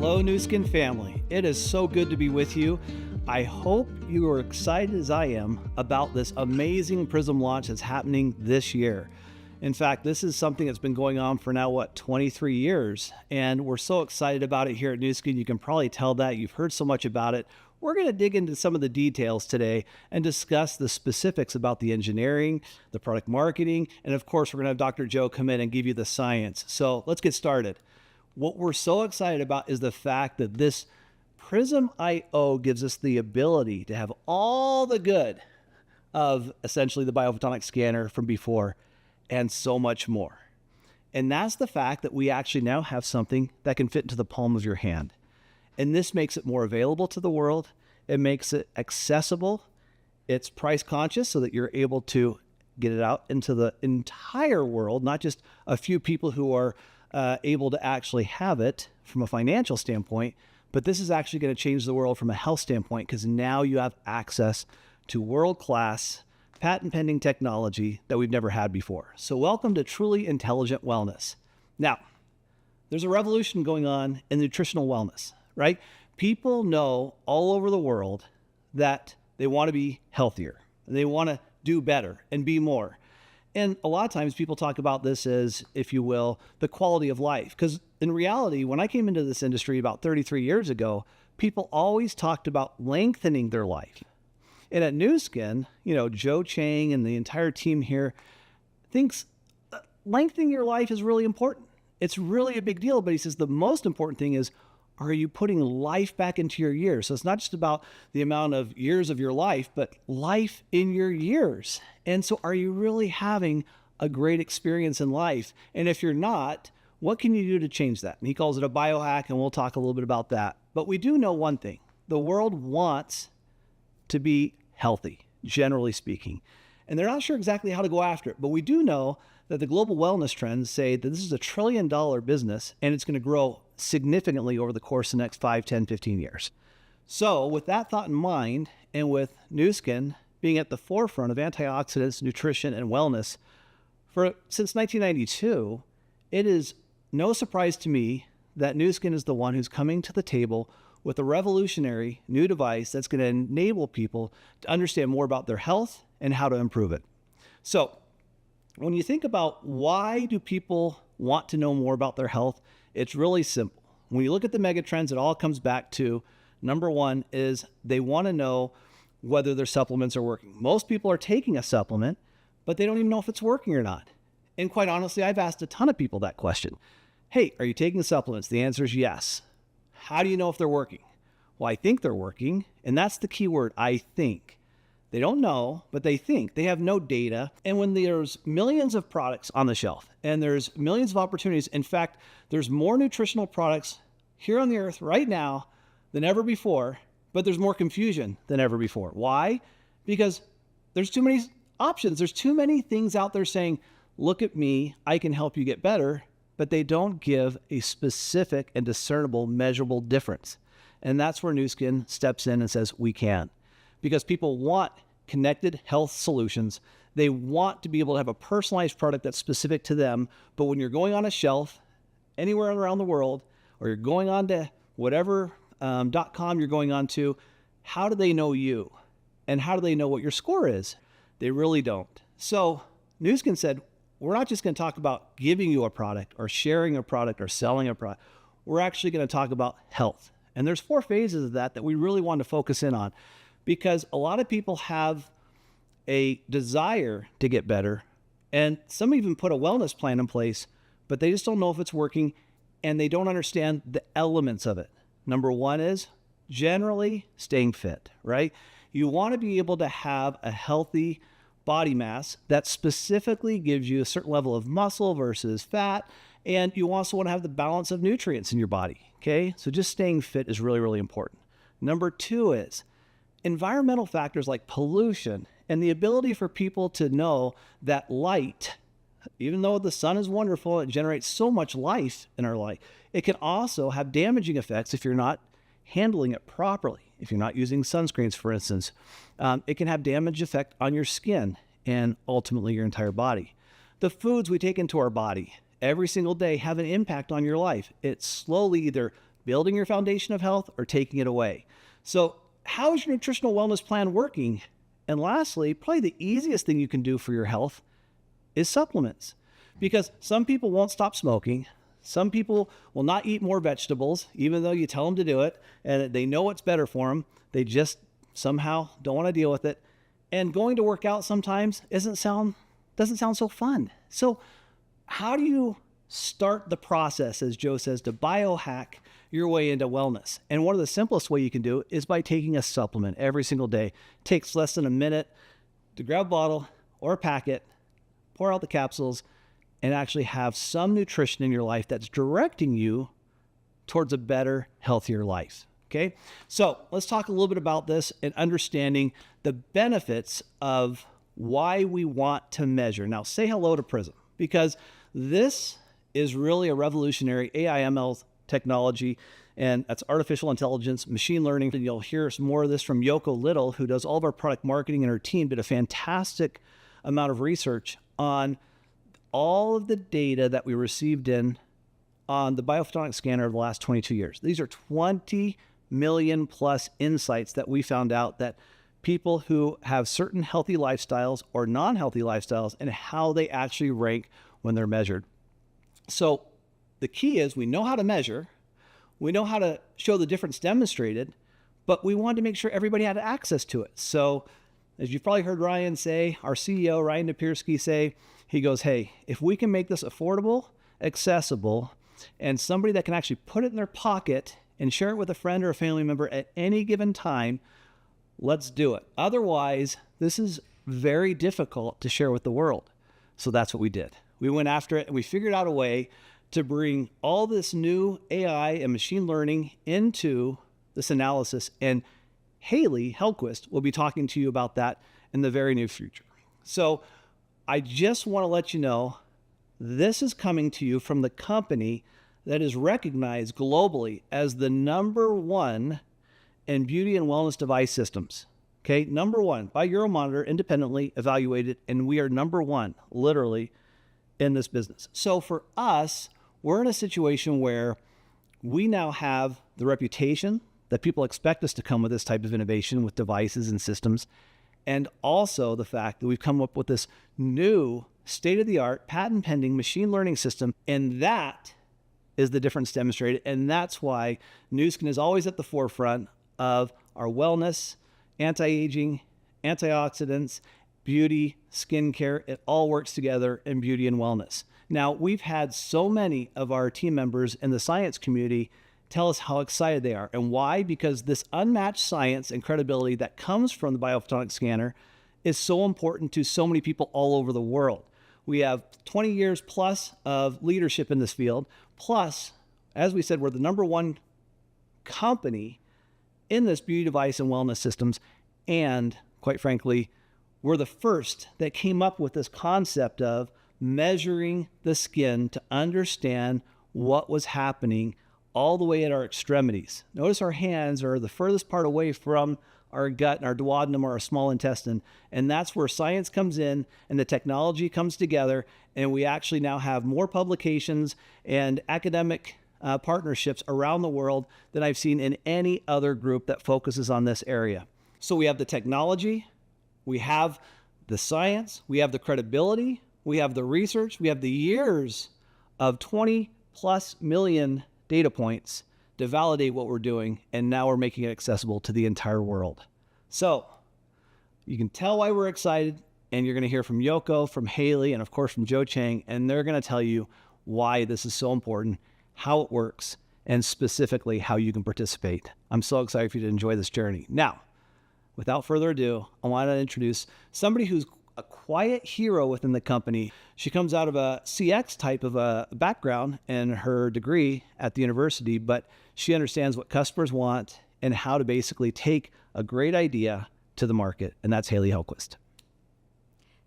Hello, Nu Skin family. It is so good to be with you. I hope you are excited as I am about this amazing PRYSM launch that's happening this year. In fact, this is something that's been going on for now, 23 years, and we're so excited about it here at Nu Skin. You can probably tell that. You've heard so much about it. We're going to dig into some of the details today and discuss the specifics about the engineering, the product marketing, and of course, we're going to have Dr. Joe come in and give you the science. So let's get started. What we're so excited about is the fact that this PRYSM IO gives us the ability to have all the good of essentially the biophotonic scanner from before and so much more. And that's the fact that we actually now have something that can fit into the palm of your hand. And this makes it more available to the world. It makes it accessible. It's price conscious so that you're able to get it out into the entire world, not just a few people who are able to actually have it from a financial standpoint, but this is actually going to change the world from a health standpoint because now you have access to world-class patent pending technology that we've never had before. So welcome to Truly Intelligent Wellness. Now, there's a revolution going on in nutritional wellness, right? People know all over the world that they want to be healthier and they want to do better and be more. And a lot of times people talk about this as, if you will, the quality of life. Because in reality, when I came into this industry about 33 years ago, people always talked about lengthening their life. And at Nu Skin, Joe Chang and the entire team here thinks lengthening your life is really important. It's really a big deal. But he says the most important thing is, are you putting life back into your years? So it's not just about the amount of years of your life, but life in your years. And so are you really having a great experience in life? And if you're not, what can you do to change that? And he calls it a biohack, and we'll talk a little bit about that. But we do know one thing. The world wants to be healthy, generally speaking. And they're not sure exactly how to go after it. But we do know that the global wellness trends say that this is $1 trillion business, and it's going to grow significantly over the course of the next 5, 10, 15 years. So with that thought in mind, and with Nu Skin being at the forefront of antioxidants, nutrition, and wellness since 1992, it is no surprise to me that Nu Skin is the one who's coming to the table with a revolutionary new device that's going to enable people to understand more about their health and how to improve it. So when you think about why do people want to know more about their health, it's really simple. When you look at the mega trends, it all comes back to number one is they want to know whether their supplements are working. Most people are taking a supplement, but they don't even know if it's working or not. And quite honestly, I've asked a ton of people that question. Hey, are you taking supplements? The answer is yes. How do you know if they're working? Well, I think they're working, and that's the key word, I think. They don't know, but they think. They have no data. And when there's millions of products on the shelf and there's millions of opportunities, in fact, there's more nutritional products here on the earth right now than ever before, but there's more confusion than ever before. Why? Because there's too many options. There's too many things out there saying, look at me, I can help you get better, but they don't give a specific and discernible, measurable difference. And that's where Nu Skin steps in and says, we can. Because people want connected health solutions. They want to be able to have a personalized product that's specific to them. But when you're going on a shelf anywhere around the world, or you're going on to whatever .com you're going on to, how do they know you? And how do they know what your score is? They really don't. So Nu Skin said, we're not just going to talk about giving you a product or sharing a product or selling a product. We're actually going to talk about health. And there's 4 phases of that we really want to focus in on. Because a lot of people have a desire to get better, and some even put a wellness plan in place, but they just don't know if it's working, and they don't understand the elements of it. Number one is generally staying fit, right? You want to be able to have a healthy body mass that specifically gives you a certain level of muscle versus fat, and you also want to have the balance of nutrients in your body, okay? So just staying fit is really, really important. Number 2 is environmental factors like pollution and the ability for people to know that light, even though the sun is wonderful, it generates so much life in our life, it can also have damaging effects if you're not handling it properly. If you're not using sunscreens, for instance, it can have damage effect on your skin and ultimately your entire body. The foods we take into our body every single day have an impact on your life. It slowly either building your foundation of health or taking it away. So how is your nutritional wellness plan working? And lastly, probably the easiest thing you can do for your health is supplements. Because some people won't stop smoking. Some people will not eat more vegetables, even though you tell them to do it, and they know it's better for them. They just somehow don't want to deal with it. And going to work out sometimes doesn't sound so fun. So how do you start the process, as Joe says, to biohack your way into wellness? And one of the simplest way you can do it is by taking a supplement every single day. It takes less than a minute to grab a bottle or a packet, pour out the capsules, and actually have some nutrition in your life that's directing you towards a better, healthier life. Okay, so let's talk a little bit about this and understanding the benefits of why we want to measure. Now, say hello to PRYSM, because this is really a revolutionary AI/ML technology, and that's artificial intelligence, machine learning. And you'll hear some more of this from Yoko Little, who does all of our product marketing, and her team did a fantastic amount of research on all of the data that we received in on the biophotonic scanner of the last 22 years. These are 20 million plus insights that we found out that people who have certain healthy lifestyles or non-healthy lifestyles and how they actually rank when they're measured. So the key is we know how to measure, we know how to show the difference demonstrated, but we wanted to make sure everybody had access to it. So as you've probably heard Ryan say, our CEO, Ryan Napierski, say, he goes, hey, if we can make this affordable, accessible, and somebody that can actually put it in their pocket and share it with a friend or a family member at any given time, let's do it. Otherwise, this is very difficult to share with the world. So that's what we did. We went after it and we figured out a way to bring all this new AI and machine learning into this analysis. And 𝙀𝙀 𝙀𝙀 will be talking to you about that in the very near future. So I just want to let you know, this is coming to you from the company that is recognized globally as the #1 in beauty and wellness device systems. Okay, #1 by Euromonitor, independently evaluated, and we are #1 literally in this business. So for us, we're in a situation where we now have the reputation that people expect us to come with this type of innovation with devices and systems, and also the fact that we've come up with this new state-of-the-art patent-pending machine learning system, and that is the difference demonstrated. And that's why Nu Skin is always at the forefront of our wellness, anti-aging, antioxidants, beauty, skincare. It all works together in beauty and wellness. Now, we've had so many of our team members in the science community tell us how excited they are. And why? Because this unmatched science and credibility that comes from the biophotonic scanner is so important to so many people all over the world. We have 20 years plus of leadership in this field. Plus, as we said, we're the #1 company in this beauty device and wellness systems. And quite frankly, we're the first that came up with this concept of measuring the skin to understand what was happening all the way at our extremities. Notice our hands are the furthest part away from our gut and our duodenum or our small intestine. And that's where science comes in and the technology comes together. And we actually now have more publications and academic partnerships around the world than I've seen in any other group that focuses on this area. So we have the technology, we have the science, we have the credibility, we have the research, we have the years of 20+ million data points to validate what we're doing, and now we're making it accessible to the entire world. So you can tell why we're excited, and you're going to hear from Yoko, from 𝙀𝙀, and of course from Joe Chang, and they're going to tell you why this is so important, how it works, and specifically how you can participate. I'm so excited for you to enjoy this journey. Now, without further ado, I want to introduce somebody who's a quiet hero within the company. She comes out of a CX type of a background in her degree at the university, but she understands what customers want and how to basically take a great idea to the market. And that's 𝙀𝙀 𝙀𝙀.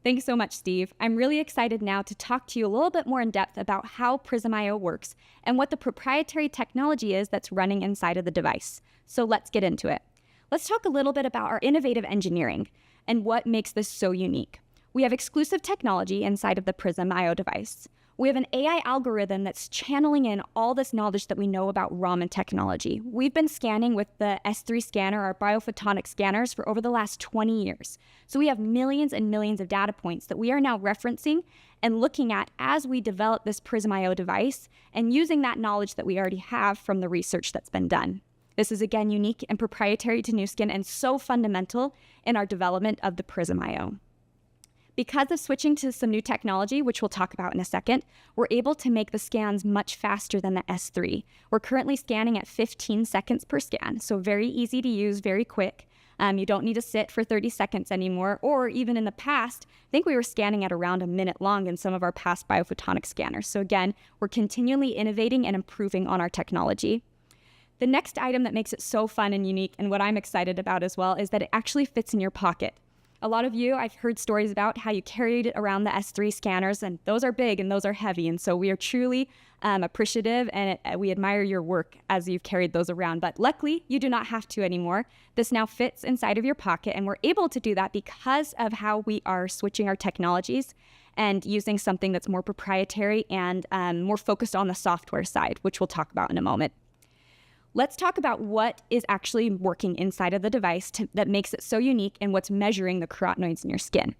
Thanks so much, Steve. I'm really excited now to talk to you a little bit more in depth about how PRYSM IO works and what the proprietary technology is that's running inside of the device. So let's get into it. Let's talk a little bit about our innovative engineering and what makes this so unique. We have exclusive technology inside of the PRYSM IO device. We have an AI algorithm that's channeling in all this knowledge that we know about Raman technology. We've been scanning with the S3 scanner, our biophotonic scanners, for over the last 20 years. So we have millions and millions of data points that we are now referencing and looking at as we develop this PRYSM-IO device and using that knowledge that we already have from the research that's been done. This is, again, unique and proprietary to Nu Skin and so fundamental in our development of the PRYSM-IO. Because of switching to some new technology, which we'll talk about in a second, we're able to make the scans much faster than the S3. We're currently scanning at 15 seconds per scan, so very easy to use, very quick. You don't need to sit for 30 seconds anymore, or even in the past, I think we were scanning at around a minute long in some of our past biophotonic scanners. So again, we're continually innovating and improving on our technology. The next item that makes it so fun and unique, and what I'm excited about as well, is that it actually fits in your pocket. A lot of you, I've heard stories about how you carried around the S3 scanners, and those are big and those are heavy. And so we are truly appreciative and we admire your work as you've carried those around. But luckily, you do not have to anymore. This now fits inside of your pocket, and we're able to do that because of how we are switching our technologies and using something that's more proprietary and more focused on the software side, which we'll talk about in a moment. Let's talk about what is actually working inside of the device that makes it so unique and what's measuring the carotenoids in your skin.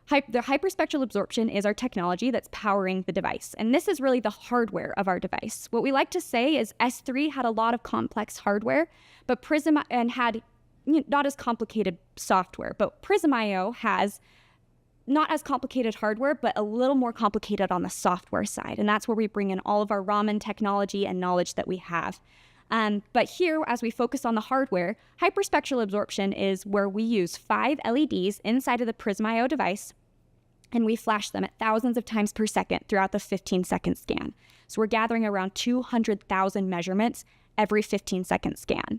The hyperspectral absorption is our technology that's powering the device, and this is really the hardware of our device. What we like to say is S3 had a lot of complex hardware, but had not as complicated software, but PRYSM-IO has not as complicated hardware, but a little more complicated on the software side, and that's where we bring in all of our Raman technology and knowledge that we have. But here, as we focus on the hardware, hyperspectral absorption is where we use 5 LEDs inside of the PRYSM-IO device, and we flash them at thousands of times per second throughout the 15-second scan. So we're gathering around 200,000 measurements every 15-second scan.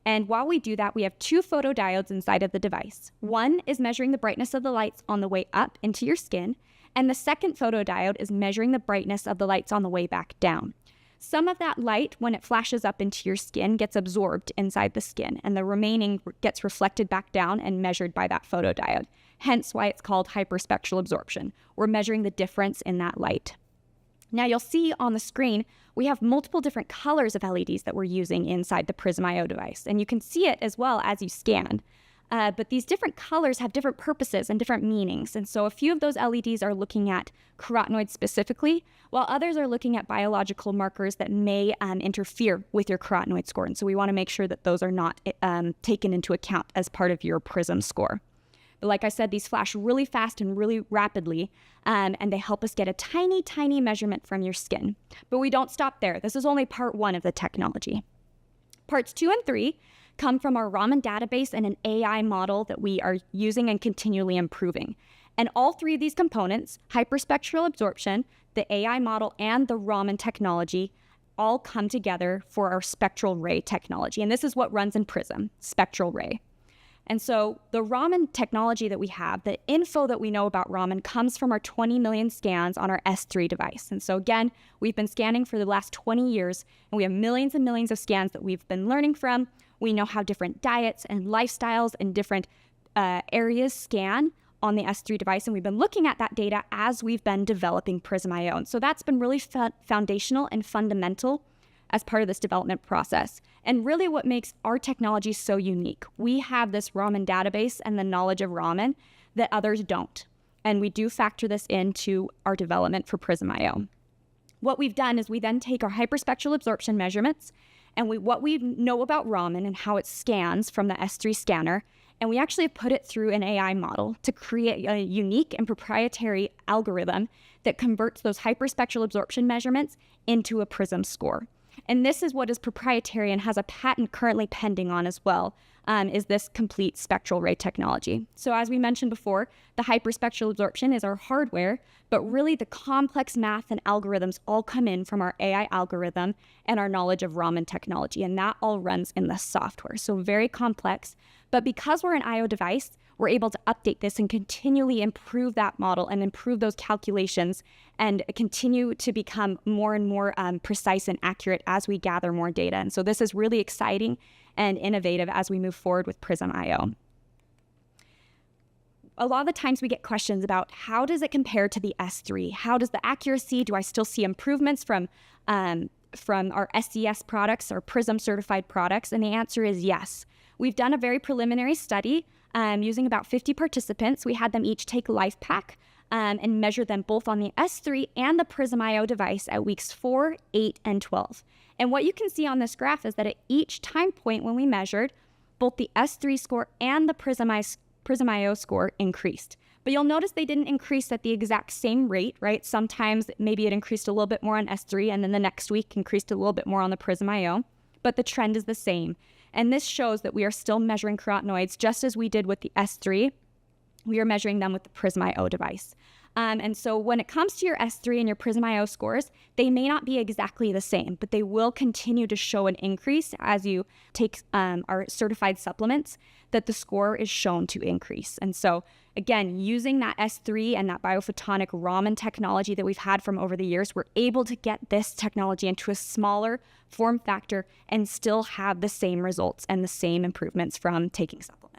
And while we do that, we have 2 photodiodes inside of the device. One is measuring the brightness of the lights on the way up into your skin, and the second photodiode is measuring the brightness of the lights on the way back down. Some of that light, when it flashes up into your skin, gets absorbed inside the skin, and the remaining gets reflected back down and measured by that photodiode. Hence why it's called hyperspectral absorption. We're measuring the difference in that light. Now you'll see on the screen, we have multiple different colors of LEDs that we're using inside the PRYSM-IO device, and you can see it as well as you scan. But these different colors have different purposes and different meanings. And so a few of those LEDs are looking at carotenoids specifically, while others are looking at biological markers that may interfere with your carotenoid score. And so we want to make sure that those are not taken into account as part of your PRYSM score. But like I said, these flash really fast and really rapidly, and they help us get a tiny, tiny measurement from your skin. But we don't stop there. This is only part 1 of the technology. Parts 2 and 3 come from our Raman database and an AI model that we are using and continually improving. And all 3 of these components, hyperspectral absorption, the AI model, and the Raman technology, all come together for our spectral ray technology. And this is what runs in PRYSM, spectral ray. And so the Raman technology that we have, the info that we know about Raman comes from our 20 million scans on our S3 device. And so again, we've been scanning for the last 20 years, and we have millions and millions of scans that we've been learning from. We know how different diets and lifestyles and different areas scan on the S3 device, and we've been looking at that data as we've been developing PRYSM-IO. And so that's been really foundational and fundamental as part of this development process. And really what makes our technology so unique. We have this Raman database and the knowledge of Raman that others don't. And we do factor this into our development for PRYSM-IO. What we've done is we then take our hyperspectral absorption measurements and what we know about Raman and how it scans from the S3 scanner, and we actually put it through an AI model to create a unique and proprietary algorithm that converts those hyperspectral absorption measurements into a PRYSM score. And this is what is proprietary and has a patent currently pending on as well, is this complete spectral ray technology. So as we mentioned before, the hyperspectral absorption is our hardware, but really the complex math and algorithms all come in from our AI algorithm and our knowledge of Raman technology, and that all runs in the software. So very complex, but because we're an IO device, we're able to update this and continually improve that model and improve those calculations and continue to become more and more precise and accurate as we gather more data. And so this is really exciting and innovative as we move forward with PRYSM-IO. a lot of the times we get questions about how does it compare to the S3? How does the accuracy, do I still see improvements from our SDS products, our PRYSM certified products? And the answer is yes. We've done a very preliminary study using about 50 participants. We had them each take LifePak and measure them both on the S3 and the PRYSM IO device at weeks 4, 8, and 12. And what you can see on this graph is that at each time point when we measured, both the S3 score and the PRYSM IO score increased. But you'll notice they didn't increase at the exact same rate, right? Sometimes maybe it increased a little bit more on S3 and then the next week increased a little bit more on the PRYSM IO, but the trend is the same. And this shows that we are still measuring carotenoids just as we did with the S3. We are measuring them with the PRYSM IO device. And so when it comes to your S3 and your PRYSM IO scores, they may not be exactly the same, but they will continue to show an increase as you take our certified supplements, that the score is shown to increase. And so again, using that S3 and that biophotonic Raman technology that we've had from over the years, we're able to get this technology into a smaller form factor and still have the same results and the same improvements from taking supplements.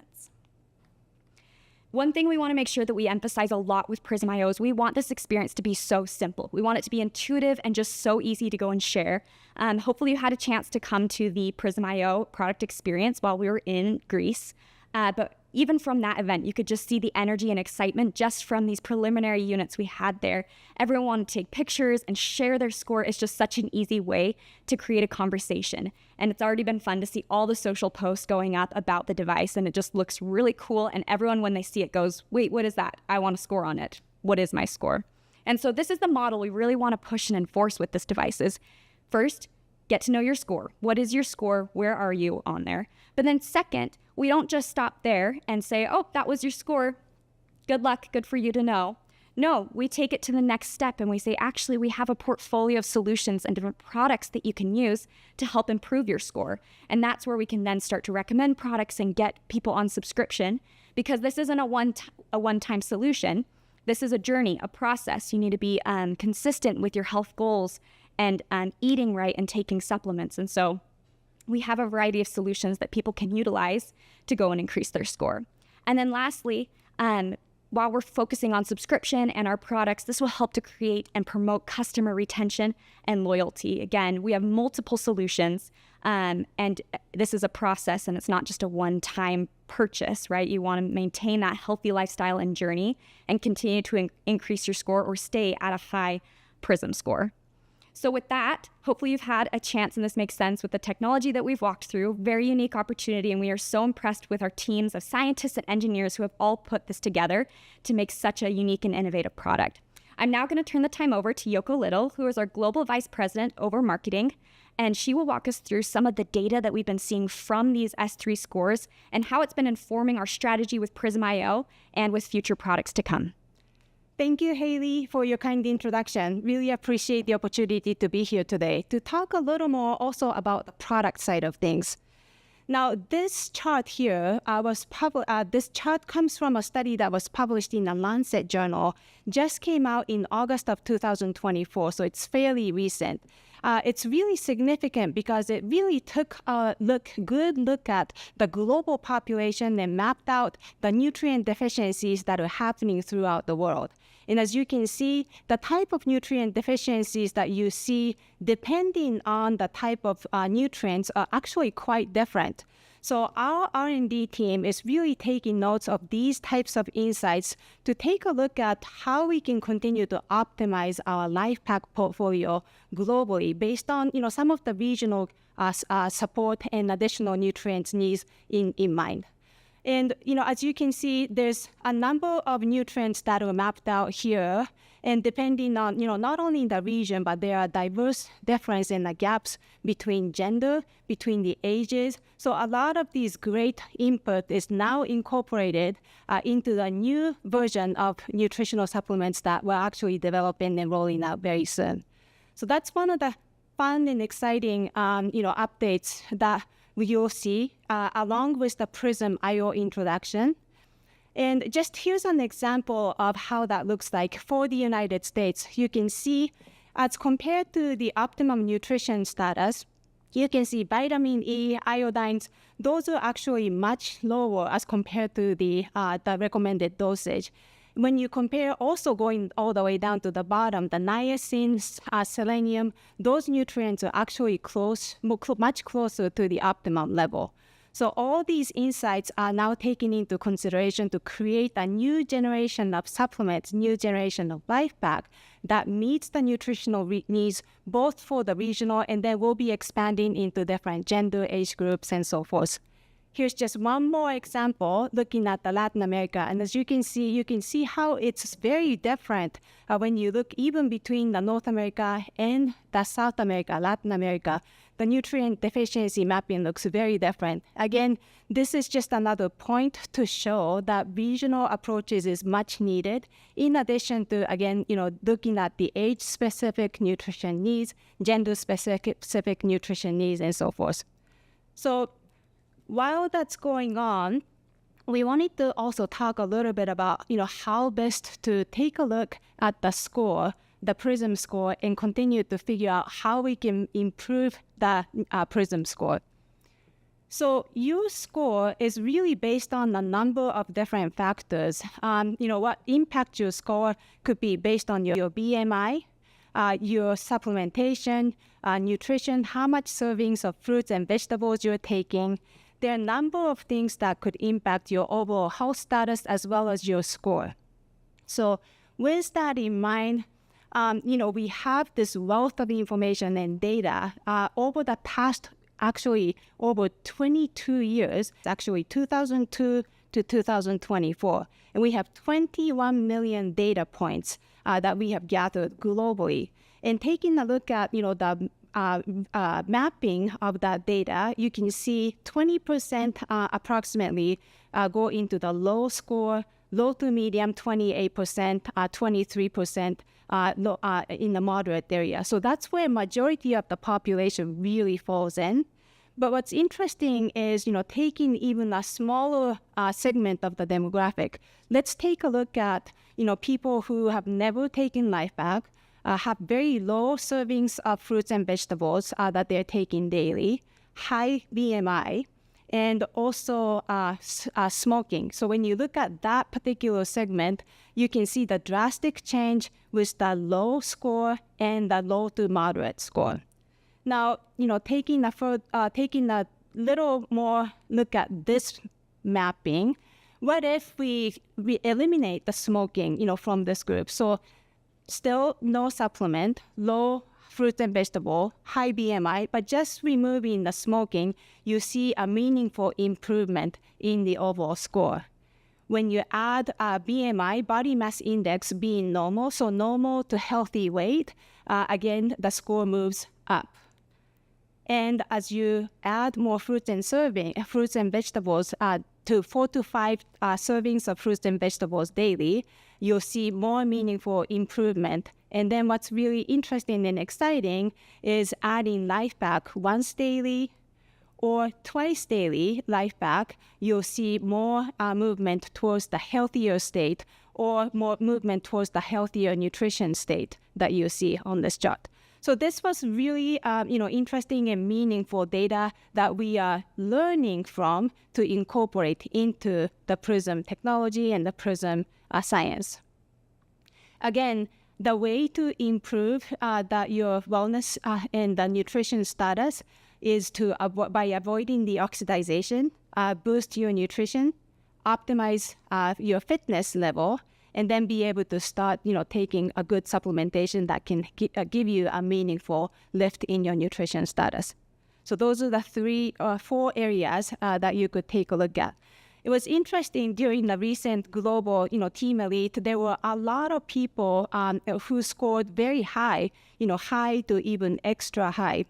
One thing we want to make sure that we emphasize a lot with PRYSM IO is we want this experience to be so simple. We want it to be intuitive and just so easy to go and share. Hopefully you had a chance to come to the PRYSM IO product experience while we were in Greece. But even from that event, you could just see the energy and excitement just from these preliminary units we had there. Everyone wanted to take pictures and share their score. It's just such an easy way to create a conversation. And it's already been fun to see all the social posts going up about the device, and it just looks really cool. And everyone, when they see it, goes, wait, what is that? I want to score on it. What is my score? And so this is the model we really want to push and enforce with this device is, first, get to know your score. What is your score? Where are you on there? But then second, we don't just stop there and say, oh, that was your score. Good luck. Good for you to know. No, we take it to the next step and we say, actually, we have a portfolio of solutions and different products that you can use to help improve your score. And that's where we can then start to recommend products and get people on subscription, because this isn't a one-time solution. This is a journey, a process. You need to be consistent with your health goals and eating right and taking supplements. And so we have a variety of solutions that people can utilize to go and increase their score. And then lastly, while we're focusing on subscription and our products, this will help to create and promote customer retention and loyalty. Again, we have multiple solutions, and this is a process, and it's not just a one-time purchase, right? You want to maintain that healthy lifestyle and journey and continue to increase your score or stay at a high PRYSM score. So with that, hopefully you've had a chance, and this makes sense with the technology that we've walked through. Very unique opportunity, and we are so impressed with our teams of scientists and engineers who have all put this together to make such a unique and innovative product. I'm now going to turn the time over to Yoko Little, who is our Global Vice President over Marketing, and she will walk us through some of the data that we've been seeing from these S3 scores and how it's been informing our strategy with PRYSM IO and with future products to come. Thank you, Haley, for your kind introduction. Really appreciate the opportunity to be here today to talk a little more also about the product side of things. Now, this chart here this chart comes from a study that was published in the Lancet journal, just came out in August of 2024, so it's fairly recent. It's really significant because it really took a good look at the global population and mapped out the nutrient deficiencies that are happening throughout the world. And as you can see, the type of nutrient deficiencies that you see, depending on the type of nutrients, are actually quite different. So our R&D team is really taking notes of these types of insights to take a look at how we can continue to optimize our LifePak portfolio globally based on some of the regional support and additional nutrients needs in mind. And as you can see, there's a number of nutrients that are mapped out here. And depending on, not only in the region, but there are diverse differences in the gaps between gender, between the ages. So a lot of these great input is now incorporated into the new version of nutritional supplements that we're actually developing and rolling out very soon. So that's one of the fun and exciting, updates that you'll see along with the PRYSM IO introduction. And just here's an example of how that looks like for the United States. You can see as compared to the optimum nutrition status, you can see vitamin E, iodines, those are actually much lower as compared to the recommended dosage. When you compare also going all the way down to the bottom, the niacin, selenium, those nutrients are actually much closer to the optimum level. So all these insights are now taken into consideration to create a new generation of supplements, new generation of life pack that meets the nutritional needs both for the regional, and then we'll be expanding into different gender, age groups, and so forth. Here's just one more example looking at the Latin America. And as you can see how it's very different when you look even between the North America and the South America, Latin America. The nutrient deficiency mapping looks very different. Again, this is just another point to show that regional approaches is much needed, in addition to, again, looking at the age-specific nutrition needs, gender-specific nutrition needs, and so forth. So while that's going on, we wanted to also talk a little bit about, how best to take a look at the score, the PRYSM score, and continue to figure out how we can improve the PRYSM score. So your score is really based on a number of different factors. What impacts your score could be based on your BMI, your supplementation, nutrition, how much servings of fruits and vegetables you're taking. There are a number of things that could impact your overall health status as well as your score. So with that in mind, we have this wealth of information and data over the past, actually over 22 years, actually 2002 to 2024. And we have 21 million data points that we have gathered globally. And taking a look at, the mapping of that data, you can see 20% approximately go into the low score, low to medium 28%, 23% in the moderate area. So that's where majority of the population really falls in. But what's interesting is, taking even a smaller segment of the demographic. Let's take a look at, people who have never taken LifePack, have very low servings of fruits and vegetables that they're taking daily, high BMI, and also smoking. So when you look at that particular segment, you can see the drastic change with the low score and the low to moderate score. Now, taking a little more look at this mapping, what if we eliminate the smoking, from this group? So still no supplement, low fruits and vegetable, high BMI, but just removing the smoking, you see a meaningful improvement in the overall score. When you add BMI, body mass index being normal, so normal to healthy weight, again, the score moves up. And as you add more fruits and vegetables to 4 to 5 servings of fruits and vegetables daily, you'll see more meaningful improvement. And then what's really interesting and exciting is adding LifePack once daily or twice daily LifePack, you'll see more movement towards the healthier state or more movement towards the healthier nutrition state that you see on this chart. So this was really, interesting and meaningful data that we are learning from to incorporate into the PRYSM technology and the PRYSM science. Again, the way to improve your wellness and the nutrition status is by avoiding the oxidation, boost your nutrition, optimize your fitness level, and then be able to start, taking a good supplementation that can give you a meaningful lift in your nutrition status. So those are the 3 or 4 areas that you could take a look at. It was interesting during the recent global, team elite, there were a lot of people who scored very high, high to even extra high.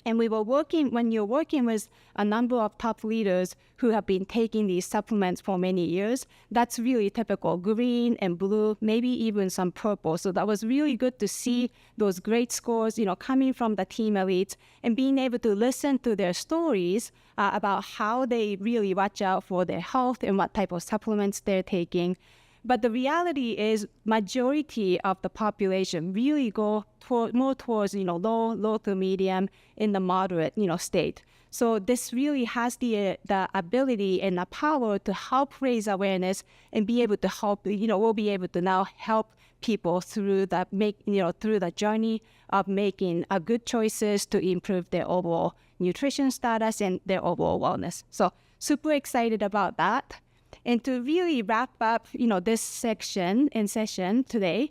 And when you're working with a number of top leaders who have been taking these supplements for many years, that's really typical, green and blue, maybe even some purple. So that was really good to see those great scores, coming from the team elites and being able to listen to their stories about how they really watch out for their health and what type of supplements they're taking. But the reality is majority of the population really go more towards, low to medium in the moderate, state. So this really has the ability and the power to help raise awareness and be able to help, we'll be able to now help people through the journey of making good choices to improve their overall nutrition status and their overall wellness. So super excited about that. And to really wrap up, this section and session today,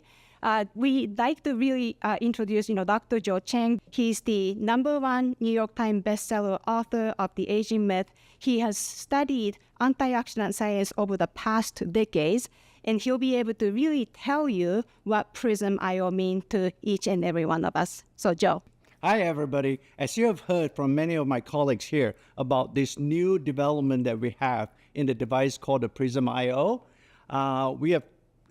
we'd like to really introduce, Dr. Joe Cheng. He's the #1 New York Times bestseller author of The Aging Myth. He has studied antioxidant science over the past decades, and he'll be able to really tell you what PRYSM IO means to each and every one of us. So, Joe. Hi, everybody. As you have heard from many of my colleagues here about this new development that we have in the device called the PRYSM IO, we have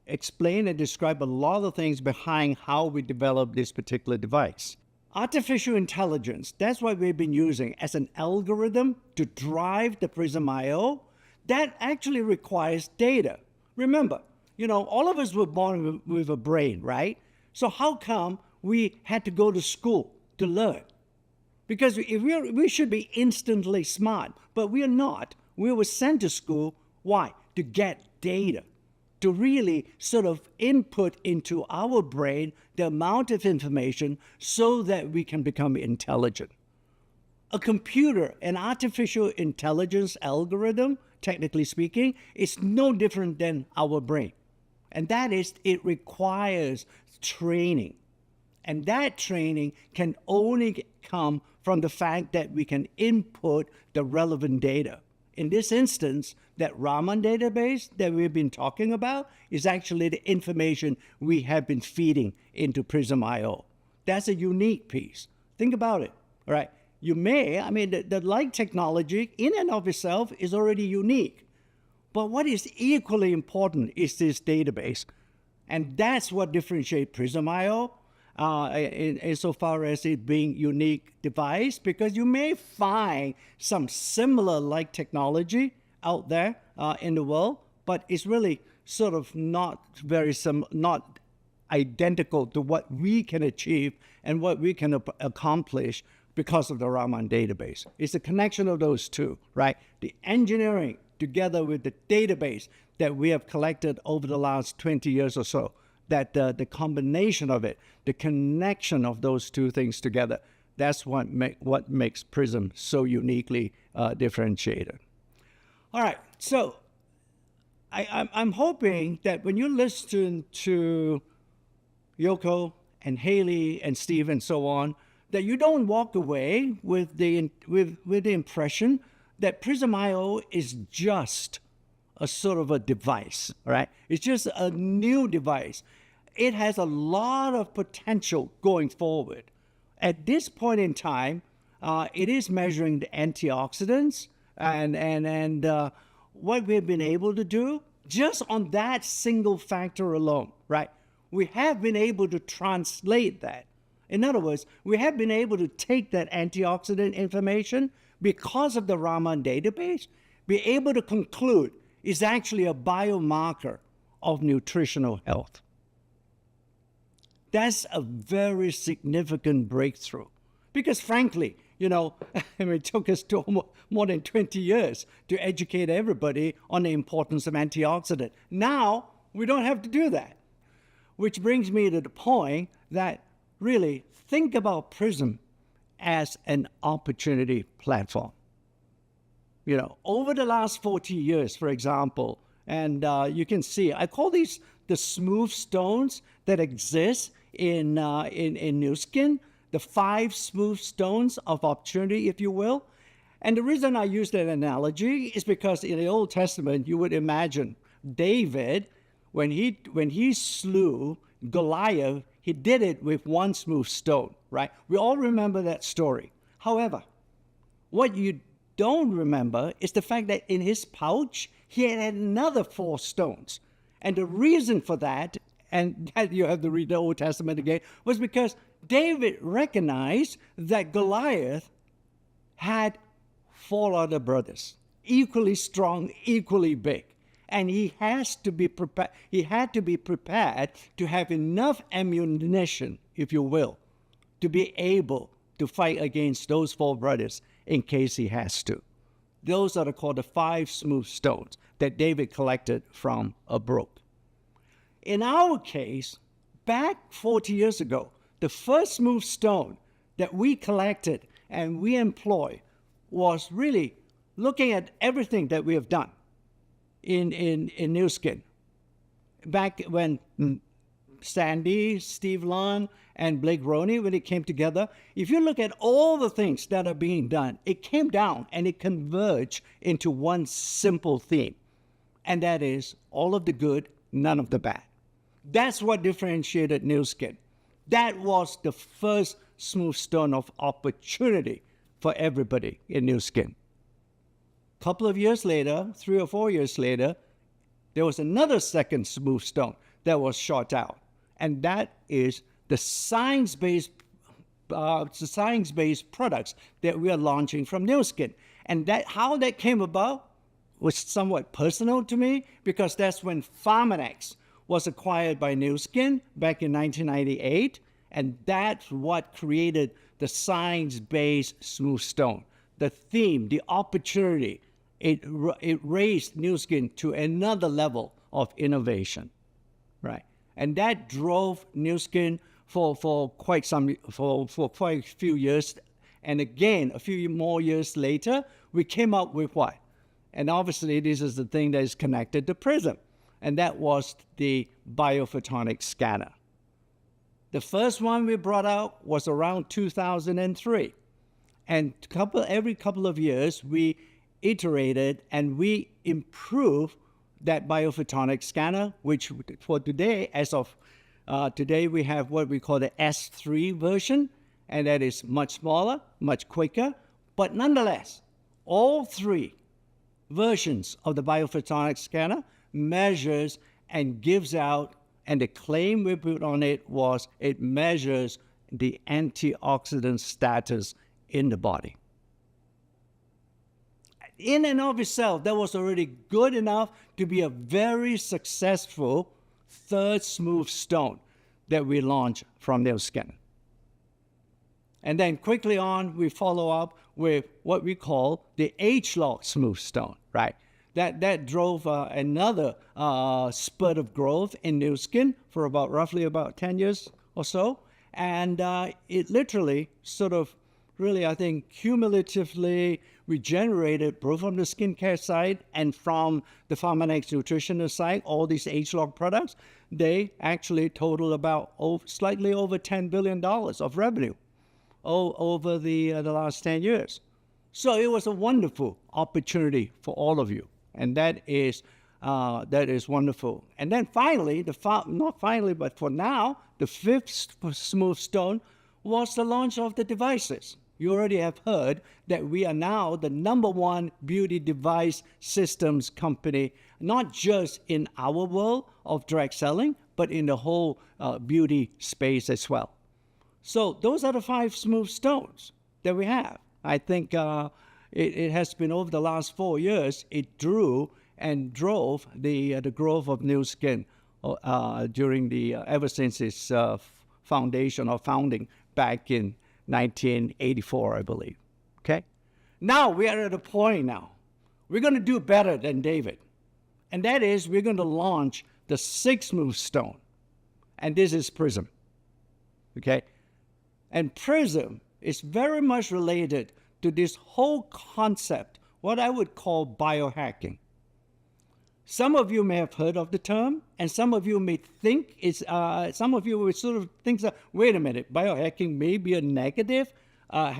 explained and described a lot of things behind how we developed this particular device. Artificial intelligence, that's what we've been using as an algorithm to drive the PRYSM IO. That actually requires data. Remember, all of us were born with a brain, right? So how come we had to go to school to learn? Because we should be instantly smart, but we are not. We were sent to school. Why? To get data, to really sort of input into our brain the amount of information so that we can become intelligent. A computer, an artificial intelligence algorithm, technically speaking, is no different than our brain. And that is, it requires training. And that training can only come from the fact that we can input the relevant data. In this instance, that Raman database that we've been talking about is actually the information we have been feeding into PRYSM IO. That's a unique piece. Think about it, all right? The light technology in and of itself is already unique. But what is equally important is this database. And that's what differentiates PRYSM IO insofar as it being unique device, because you may find some similar like technology out there in the world, but it's really sort of not identical to what we can achieve and what we can accomplish because of the Raman database. It's the connection of those two, right? The engineering together with the database that we have collected over the last 20 years or so, that the combination of it, the connection of those two things together, that's what makes PRYSM so uniquely differentiated. All right, so I'm hoping that when you listen to Yoko and Haley and Steve and so on, that you don't walk away with the impression that PRYSM IO is just a sort of a device, right? It's just a new device. It has a lot of potential going forward. At this point in time, it is measuring the antioxidants and what we've been able to do just on that single factor alone, right? We have been able to translate that. In other words, we have been able to take that antioxidant information because of the Raman database, be able to conclude it's actually a biomarker of nutritional health. That's a very significant breakthrough because frankly, it took us more than 20 years to educate everybody on the importance of antioxidant. Now, we don't have to do that. Which brings me to the point that really think about PRYSM as an opportunity platform. Over the last 40 years, for example, and you can see, I call these the smooth stones that exist in Nu Skin, the 5 smooth stones of opportunity, if you will. And the reason I use that analogy is because in the Old Testament, you would imagine David, when he slew Goliath, he did it with 1 smooth stone, right? We all remember that story. However, what you don't remember is the fact that in his pouch, he had another 4 stones. And the reason for that, and that you have to read the Old Testament again, was because David recognized that Goliath had 4 other brothers, equally strong, equally big. And he has to be prepared. He had to be prepared to have enough ammunition, if you will, to be able to fight against those four brothers in case he has to. Those are called the 5 smooth stones that David collected from a brook. In our case, back 40 years ago, the first smooth stone that we collected and we employed was really looking at everything that we have done in Nu Skin. Back when Sandy, Steve Lund, and Blake Roney, when it came together, if you look at all the things that are being done, it came down and it converged into one simple theme. And that is all of the good, none of the bad. That's what differentiated Nu Skin. That was the first smooth stone of opportunity for everybody in Nu Skin. A couple of years later, 3 or 4 years later, there was another second smooth stone that was shot out. And that is the science-based products that we are launching from Nu Skin. And how that came about was somewhat personal to me, because that's when Pharmanex was acquired by Nu Skin back in 1998. And that's what created the science-based smooth stone. The theme, the opportunity, it raised Nu Skin to another level of innovation, right? And that drove Nu Skin for quite a few years. And again, a few more years later, we came up with what? And obviously, this is the thing that is connected to PRYSM, and that was the biophotonic scanner. The first one we brought out was around 2003. And every couple of years, we iterated and we improved that biophotonic scanner, which for today, as of today, we have what we call the S3 version, and that is much smaller, much quicker. But nonetheless, all 3 versions of the biophotonic scanner measures and gives out, and the claim we put on it was it measures the antioxidant status in the body. In and of itself, that was already good enough to be a very successful third smooth stone that we launched from Nu Skin. And then quickly on, we follow up with what we call the age-locked smooth stone, right? That drove another spurt of growth in Nu Skin for roughly about 10 years or so. And it literally sort of really, I think, cumulatively regenerated both from the skincare side and from the Pharmanex nutritional side. All these age-locked products, they actually total about slightly over $10 billion of revenue over the last 10 years. So it was a wonderful opportunity for all of you. And that is wonderful. And then finally, not finally, but for now, the 5th smooth stone was the launch of the devices. You already have heard that we are now the #1 beauty device systems company, not just in our world of direct selling, but in the whole beauty space as well. So those are the 5 smooth stones that we have. I think it has been over the last 4 years, it drew and drove the growth of Nu Skin during ever since its foundation or founding back in 1984, I believe. Okay? Now we are at a point now. We're going to do better than David. And that is, we're going to launch the 6th smooth stone. And this is PRYSM. Okay? And PRYSM is very much related to this whole concept, what I would call biohacking. Some of you may have heard of the term, and some of you may think some of you will sort of think that, wait a minute, biohacking may be a negative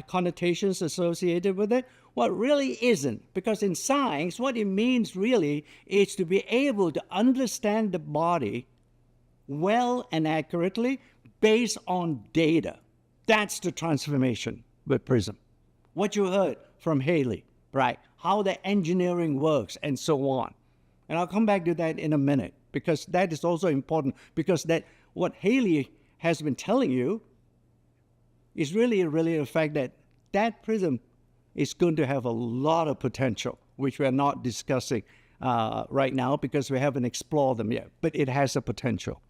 connotations associated with it. Well, it really isn't, because in science, what it means really is to be able to understand the body well and accurately based on data. That's the transformation with PRYSM. What you heard from Haley, right? How the engineering works and so on. And I'll come back to that in a minute, because that is also important, because what Haley has been telling you is really the fact that PRYSM is going to have a lot of potential, which we are not discussing right now because we haven't explored them yet, but it has a potential.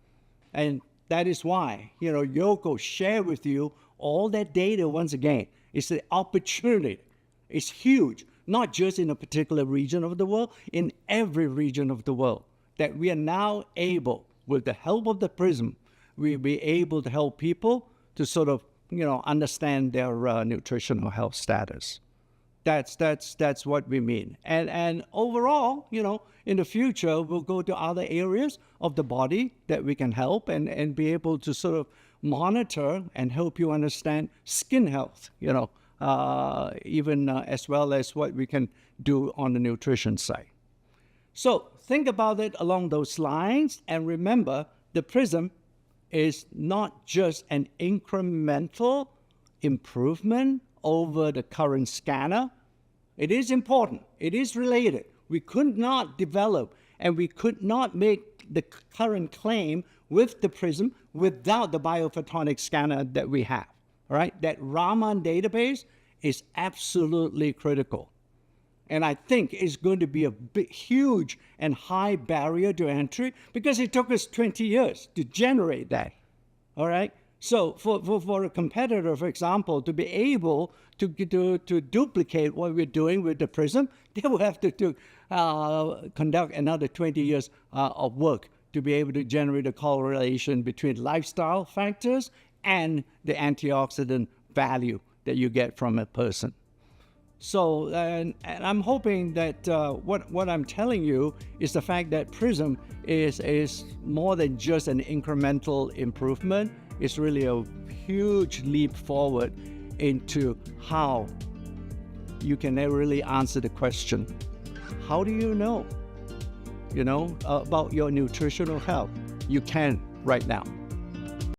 And that is why, Yoko shared with you all that data once again. It's the opportunity. It's huge, not just in a particular region of the world, in every region of the world, that we are now able, with the help of the PRYSM, we'll be able to help people to sort of, understand their nutritional health status. That's what we mean. And overall, in the future, we'll go to other areas of the body that we can help and be able to sort of monitor and help you understand skin health, even as well as what we can do on the nutrition side. So think about it along those lines, and remember, the PRYSM is not just an incremental improvement over the current scanner. It is important. It is related. We could not develop and we could not make the current claim with the PRYSM without the biophotonic scanner that we have. All right? That Raman database is absolutely critical. And I think it's going to be a huge and high barrier to entry because it took us 20 years to generate that. All right? So for a competitor, for example, to be able to duplicate what we're doing with the PRYSM, they will have to conduct another 20 years of work to be able to generate a correlation between lifestyle factors and the antioxidant value that you get from a person. So, and I'm hoping that what I'm telling you is the fact that PRYSM is more than just an incremental improvement. It's really a huge leap forward into how you can really answer the question, how do you know, about your nutritional health? You can right now.